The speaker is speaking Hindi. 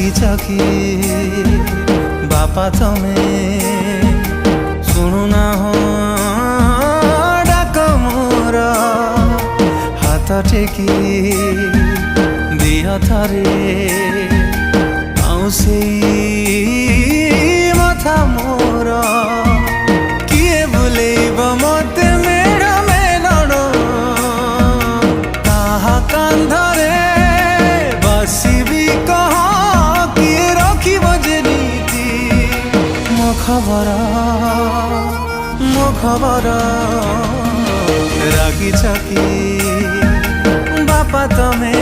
रागिछ कि बापा तमे शुणुना हो डाक मोर हाथ टेकी दिह थरे आउसे मथा मोर किए बुलेब मते मेड़ मेलण ताहा कांधरे बसिबी कह किए रखिब जे नीति मो खबर रागिछ कि बापा तमे